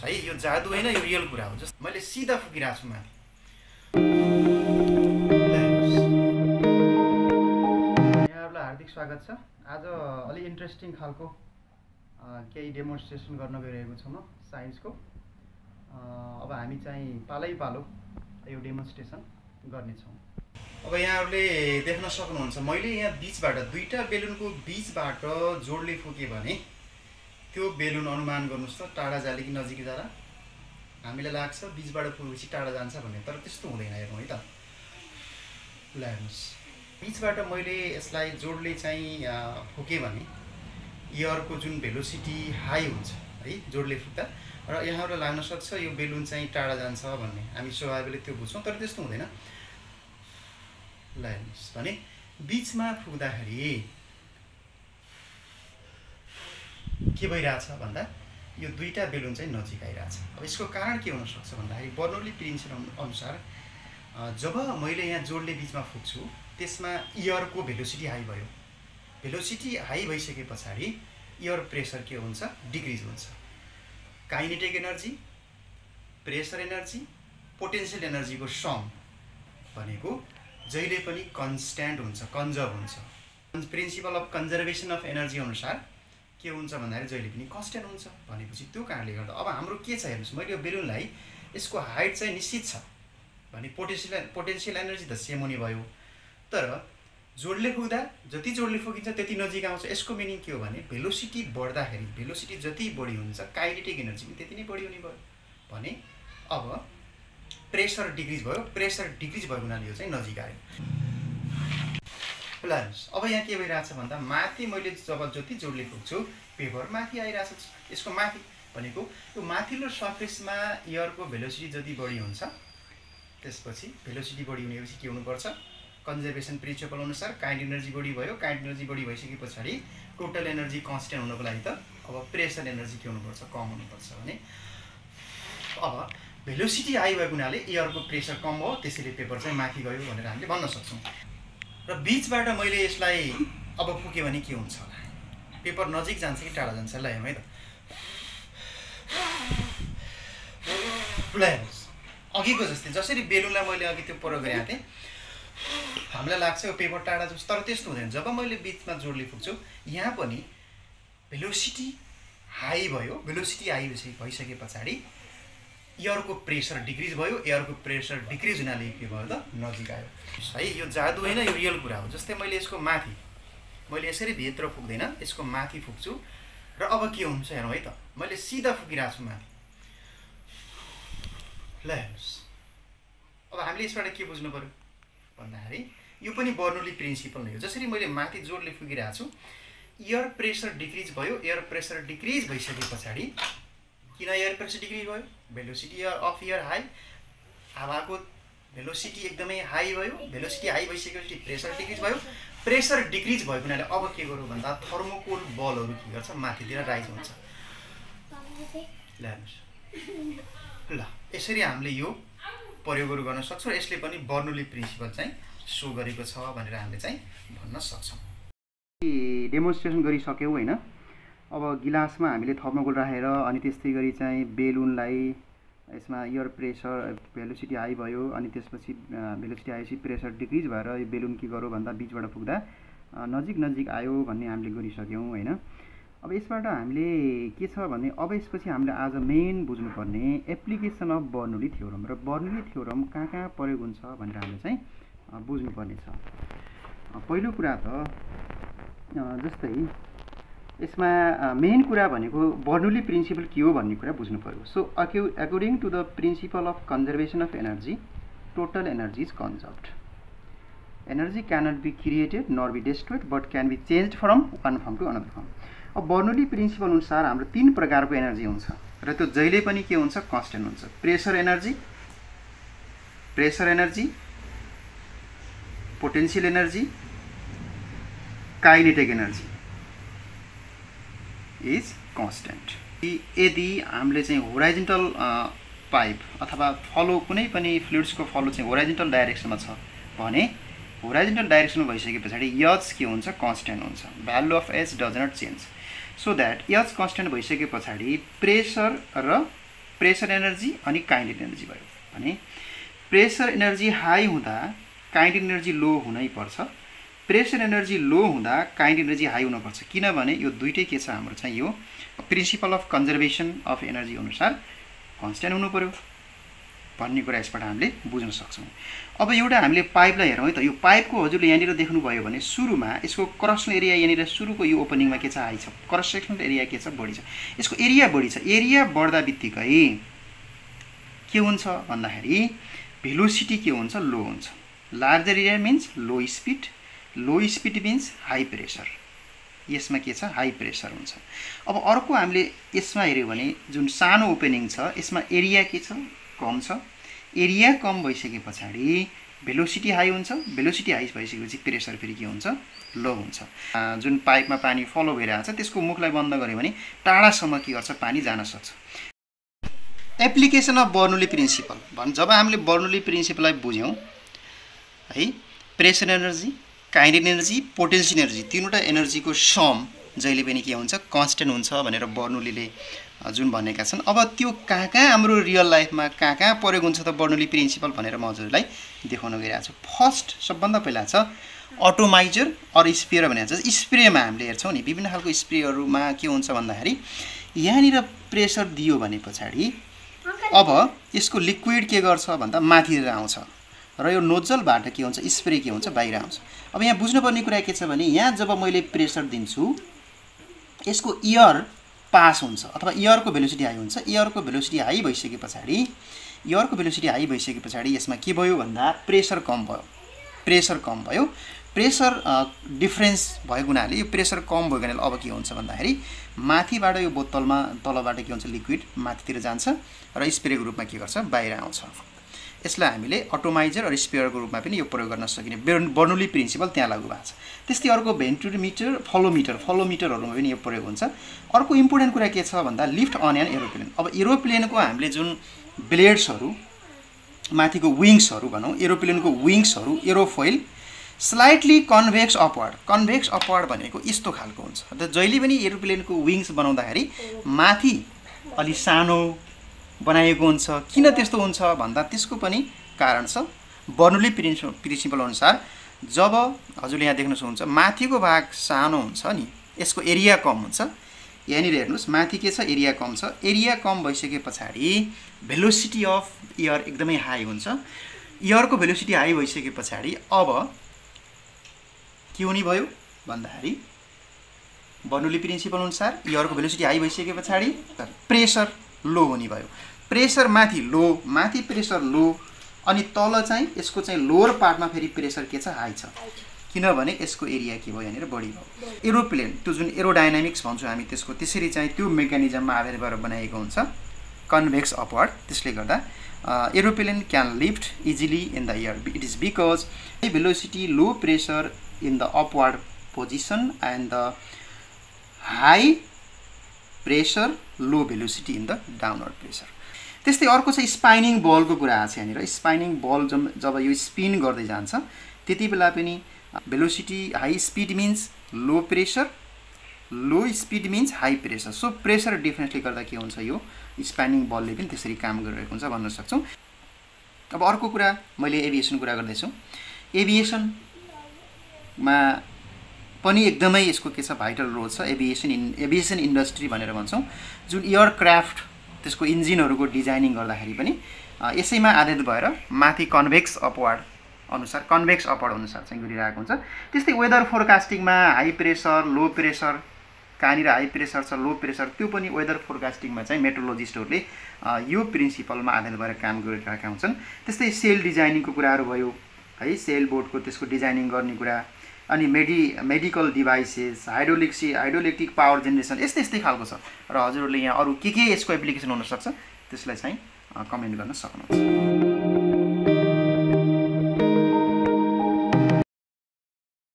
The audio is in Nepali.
है यो जादु होइन यो रियल कुरा हो जस्तो मैले सिधा फुकिरहेको छु माथि यहाँहरूलाई हार्दिक स्वागत छ आज अलि इन्ट्रेस्टिङ खालको केही डेमोन्स्ट्रेसन गर्न गइरहेको छु म साइन्सको अब हामी चाहिँ पालै पालो यो डेमोन्स्ट्रेसन गर्नेछौँ अब यहाँहरूले देख्न सक्नुहुन्छ मैले यहाँ बीचबाट दुईटा बेलुनको बीचबाट जोडले फुके भने त्यो बेलुन अनुमान गर्नुस् त टाढा जाले कि नजिक जाला हामीलाई लाग्छ बीचबाट फुकेपछि टाढा जान्छ भन्ने तर त्यस्तो हुँदैन हेर्नु है त ल हेर्नुस् बीचबाट मैले यसलाई जोडले चाहिँ फुके भने एयरको जुन भेलोसिटी हाई हुन्छ है जोडले फुक्दा र यहाँहरूलाई लाग्न सक्छ यो बेलुन चाहिँ टाढा जान्छ भन्ने हामी स्वाभाविकले त्यो बुझ्छौँ तर त्यस्तो हुँदैन ल हेर्नुस् भने बीचमा फुक्दाखेरि के भइरहेछ भन्दा यो दुईटा बेलुन चाहिँ नजिक आइरहेछ अब यसको कारण के हुन सक्छ भन्दाखेरि बर्नौली प्रिन्सिपल अनुसार जब मैले यहाँ जोडले बीचमा फुक्छु त्यसमा एयरको भेलोसिटी हाई भयो भेलोसिटी हाई भइसके पछाडि एयर प्रेसर के हुन्छ डिक्रिज हुन्छ kinetic energy pressure energy potential एनर्जीको सम भनेको जहिले पनि कन्स्ट्यान्ट हुन्छ कन्जर्भ हुन्छ principle of conservation of energy अनुसार के हुन्छ भन्दाखेरि जहिले पनि कन्स्ट्यान्ट हुन्छ भनेपछि त्यो कारणले गर्दा अब हाम्रो के छ हेर्नुस् मैले यो बेलुनलाई यसको हाइट चाहिँ निश्चित छ भने पोटेन्शियल एनर्जी त सेम हुने भयो तर जोडले फुक्दा जति जोडले फुकिन्छ त्यति नजिक आउँछ यसको मिनिङ के हो भने भेलोसिटी बढ्दाखेरि भेलोसिटी जति बढी हुन्छ काइनेटिक एनर्जी पनि त्यति नै बढी हुने भयो भने अब प्रेसर डिक्रिज भयो प्रेसर डिक्रिज भएको हुनाले यो चाहिँ नजिक आयो ल हेर्नुस् अब यहाँ के भइरहेछ भन्दा माथि मैले जब जति जोडले फुक्छु पेपर माथि आइरहेछ यसको माथि भनेको यो माथिल्लो सर्फेसमा एयरको भेलोसिटी जति बढी हुन्छ त्यसपछि भेलोसिटी बढी हुनेपछि के हुनुपर्छ कन्जर्भेसन प्रिन्सिपल अनुसार काइनेटिक एनर्जी बढी भयो काइनेटिक एनर्जी बढी भइसके पछाडि टोटल एनर्जी कन्स्ट्यान्ट हुनको लागि त अब प्रेसर एनर्जी के हुनुपर्छ कम हुनुपर्छ भने अब भेलोसिटी हाई भएको हुनाले एयरको प्रेसर कम भयो त्यसैले पेपर चाहिँ माथि गयो भनेर हामीले भन्न सक्छौँ र बीचबाट मैले यसलाई अब फुक्यो भने के हुन्छ होला पेपर नजिक जान्छ कि टाढा जान्छ ल हेरौँ है त ल हेर्नुहोस् अघिको जस्तै जसरी बेलुनलाई मैले अघि त्यो प्रयोग गरेको थिएँ हामीलाई लाग्छ यो पेपर टाढा जान्छ तर त्यस्तो हुँदैन जब मैले बीचमा जोडले फुक्छु यहाँ पनि भेलोसिटी हाई भयो भेलोसिटी हाई भइसके पछाडि एयरको प्रेसर डिक्रिज भयो एयरको प्रेसर डिक्रिज हुनाले के भयो त नजिक आयो है यो जादु होइन यो रियल कुरा हो जस्तै मैले यसको माथि मैले यसरी भित्र फुक्दैन यसको माथि फुक्छु र अब के हुन्छ हेरौँ है त मैले सिधा फुकिरहेको छु माथि ल हेर्नुहोस् अब हामीले यसबाट के बुझ्नु पर्यो भन्दाखेरि यो पनि बर्नौली प्रिन्सिपल नै हो जसरी मैले माथि जोडले फुकिरहेको छु एयर प्रेसर डिक्रिज भयो एयर प्रेसर डिक्रिज भइसके पछाडि किन एयर प्रेसर डिक्रिज भयो भेलोसिटी अफ एयर हाई हावाको भेलोसिटी एकदमै हाई भयो भेलोसिटी हाई भइसकेपछि प्रेसर डिक्रिज भयो प्रेसर डिक्रिज भएको हुनाले अब के गरौँ भन्दा थर्मोकोल बलहरू के गर्छ माथितिर राइज हुन्छ ल हेर्नुहोस् ल यसरी हामीले यो प्रयोगहरू गर्न सक्छौँ र यसले पनि बर्नौली प्रिन्सिपल चाहिँ सो गरेको छ भनेर हामीले चाहिँ भन्न सक्छौँ डेमोन्स्ट्रेसन गरिसक्यौँ होइन अब गिलासमा हामीले थर्मोकोल राखेर अनि त्यस्तै गरी चाहिँ बेलुनलाई यसमा एयर प्रेसर भेलोसिटी हाई भयो अनि त्यसपछि भेलोसिटी आएपछि प्रेसर डिक्रिज भएर यो बेलुन के गरौँ भन्दा बीचबाट फुक्दा नजिक नजिक आयो भन्ने हामीले गरिसक्यौँ होइन अब यसबाट हामीले के छ भने अब यसपछि हामीले आज मेन बुझ्नुपर्ने एप्लिकेसन अफ बर्नौली थ्योरम र बर्नौली थ्योरम कहाँ प्रयोग हुन्छ भनेर हामीले चाहिँ बुझ्नुपर्ने छ पहिलो कुरा त जस्तै यसमा मेन कुरा भनेको बर्नौली प्रिन्सिपल के हो भन्ने कुरा बुझ्नु पर्यो so according to the principle of conservation of energy total energy is conserved energy cannot be created nor be destroyed but can be changed from one form to another form अब बर्नौली प्रिन्सिपल अनुसार हाम्रो तीन प्रकारको एनर्जी हुन्छ र त्यो जहिले पनि के हुन्छ कन्स्ट्यान्ट हुन्छ pressure energy potential energy kinetic energy is constant यदि हामीले चाहिँ होराइजन्टल पाइप अथवा फ्लो कुनै पनि फ्लुइड्सको फ्लो चाहिँ होराइजन्टल डाइरेक्सनमा छ भने होराइजन्टल डाइरेक्सनमा भइसके पछाडि एच के हुन्छ कन्स्ट्यान्ट हुन्छ value of H does not change so that H constant भइसके पछाडि प्रेसर र प्रेसर एनर्जी अनि काइनेटिक एनर्जी भयो भने प्रेसर एनर्जी हाई हुँदा काइनेटिक एनर्जी लो हुनै पर्छ, प्रेसर एनर्जी लो हुँदा काइनेटिक एनर्जी हाई हुनुपर्छ, किनभने यो दुईटै के छ हाम्रो चाहिँ यो principal of conservation of energy अनुसार कन्स्ट्यान्ट हुनु पर्यो भन्ने कुरा यसबाट हामीले बुझ्न सक्छौँ। अब एउटा हामीले पाइपलाई हेरौँ है त। यो पाइपको हजुरले यहाँनिर देख्नुभयो भने सुरुमा यसको क्रस सेक्सनल एरिया यहाँनिर सुरुको यो ओपनिङमा के छ हाई छ, क्रस सेक्सनल एरिया के छ बढी छ, यसको एरिया बढी छ। एरिया बढ्दा बित्तिकै के हुन्छ भन्दाखेरि भेलोसिटी के हुन्छ लो हुन्छ। लार्जर एरिया मिन्स लो स्पिड मिन्स हाई प्रेसर, यसमा के छ हाई प्रेसर हुन्छ। अब अर्को हामीले यसमा हेऱ्यौँ भने जुन सानो ओपनिङ छ यसमा एरिया के छ कम छ, एरिया कम भइसके पछाडि भेलोसिटी हाई हुन्छ, भेलोसिटी हाई भइसकेपछि प्रेसर फेरि के हुन्छ लो हुन्छ। जुन पाइपमा पानी फलो भइरहेको छ त्यसको मुखलाई बन्द गऱ्यो भने टाढासम्म के गर्छ पानी जान सक्छ। एप्लिकेसन अफ बर्नौली प्रिन्सिपल जब हामीले बर्नौली प्रिन्सिपललाई बुझ्यौँ है, pressure energy kinetic energy potential energy तीनवटा एनर्जीको सम जहिले पनि के हुन्छ कन्स्ट्यान्ट हुन्छ भनेर बर्नौलीले जुन भनेका छन्। अब त्यो कहाँ हाम्रो रियल लाइफमा कहाँ प्रयोग हुन्छ त बर्नौली प्रिन्सिपल भनेर म हजुरलाई देखाउन गइरहेको छु। फर्स्ट सबभन्दा पहिला छ अटोमाइजर अर स्प्रेयर भनेको छ। स्प्रेमा हामीले हेर्छौँ नि विभिन्न खालको स्प्रेहरूमा के हुन्छ भन्दाखेरि यहाँनिर प्रेसर दियो भने पछाडि अब यसको लिक्विड के गर्छ भन्दा माथितिर आउँछ र यो नोजलबाट के हुन्छ स्प्रे के हुन्छ बाहिर आउँछ। अब यहाँ बुझ्नुपर्ने कुरा के छ भने यहाँ जब मैले प्रेसर दिन्छु यसको एयर पास हुन्छ अथवा एयरको भेलोसिटी हाई हुन्छ। एयरको भेलोसिटी हाई भइसके पछाडि यसमा के भयो भन्दा प्रेसर कम भयो। प्रेसर डिफरेन्स भएको हुनाले यो प्रेसर कम भएको हुनाले अब के हुन्छ भन्दाखेरि माथिबाट यो बोतलमा तलबाट के हुन्छ लिक्विड माथितिर जान्छ र स्प्रेको रूपमा के गर्छ बाहिर आउँछ। यसलाई हामीले अटोमाइजर र स्प्रेयरको रूपमा पनि यो प्रयोग गर्न सकिने बर्नौली प्रिन्सिपल त्यहाँ लागू भएको छ। त्यस्तै अर्को भेन्टुरोमिटर फ्लोमिटरहरूमा पनि यो प्रयोग हुन्छ। अर्को इम्पोर्टेन्ट कुरा के छ भन्दा लिफ्ट अन एन एरोप्लेन। अब एरोप्लेनको हामीले जुन ब्लेड्सहरू माथिको विङ्सहरू भनौँ एरोप्लेनको विङ्सहरू एरोफोइल स्लाइटली कन्भेक्स अपवर्ड भनेको यस्तो खालको हुन्छ। जहिले पनि एरोप्लेनको विङ्स बनाउँदाखेरि माथि अलि सानो बनाएको हुन्छ। किन त्यस्तो हुन्छ भन्दा त्यसको पनि कारण छ बर्नौली प्रिन्सिपल अनुसार। जब हजुरले यहाँ देख्न सक्नुहुन्छ माथिको भाग सानो हुन्छ नि यसको एरिया कम हुन्छ। यहाँनिर हेर्नुहोस् माथि के छ एरिया कम छ। एरिया कम भइसके पछाडि भेलोसिटी अफ एयर एकदमै हाई हुन्छ। एयरको भेलोसिटी हाई भइसके पछाडि अब के हुने भयो भन्दाखेरि बर्नौली प्रिन्सिपल अनुसार एयरको भेलोसिटी हाई भइसके पछाडि प्रेसर लो हुने भयो। प्रेसर माथि प्रेसर लो अनि तल चाहिँ यसको चाहिँ लोअर पार्टमा फेरि प्रेसर के छ हाई छ किनभने यसको एरिया के भयो यहाँनिर बढी भयो। एरोप्लेन त्यो जुन एरोडाइनामिक्स भन्छौँ हामी त्यसको त्यसरी चाहिँ त्यो मेकानिजममा आधार गरेर बनाएको हुन्छ कन्भेक्स अपवर्ड। त्यसले गर्दा aeroplane can lift easily in the air it is because velocity low pressure in the upward position and the high pressure low velocity in the downward pressure. त्यस्तै अर्को चाहिँ स्पाइनिङ बलको कुरा आएको छ यहाँनिर। स्पाइनिङ बल जब यो स्पिन गर्दै जान्छ त्यति बेला पनि velocity high speed means low pressure, low speed means high pressure. So pressure डिफरेन्सले गर्दा के हुन्छ यो स्पाइनिङ बलले पनि त्यसरी काम गरिरहेको हुन्छ भन्न सक्छौँ। अब अर्को कुरा मैले एभिएसन कुरा गर्दैछु। एभिएसनमा पनि एकदमै यसको के छ भाइटल रोल छ। एभिएसन इन्डस्ट्री भनेर भन्छौँ। जुन एयरक्राफ्ट त्यसको इन्जिनहरूको डिजाइनिङ गर्दाखेरि पनि यसैमा आधारित भएर माथि कन्भेक्स अपवर्ड अनुसार चाहिँ गरिरहेको हुन्छ। त्यस्तै वेदर फोरकास्टिङमा हाई प्रेसर लो प्रेसर कहाँनिर हाई प्रेसर छ लो प्रेसर त्यो पनि वेदर फोरकास्टिङमा चाहिँ मेट्रोलोजिस्टहरूले यो प्रिन्सिपलमा आधारित भएर काम गरिरहेका हुन्छन्। त्यस्तै सेल डिजाइनिङको कुराहरू भयो है, सेल बोर्डको त्यसको डिजाइनिङ गर्ने कुरा अनि medical devices hydroelectric power generation यस्तै खालको छ। र हजुरहरूले यहाँ अरू के यसको एप्लिकेसन हुनसक्छ त्यसलाई चाहिँ कमेन्ट गर्न सक्नुहुन्छ।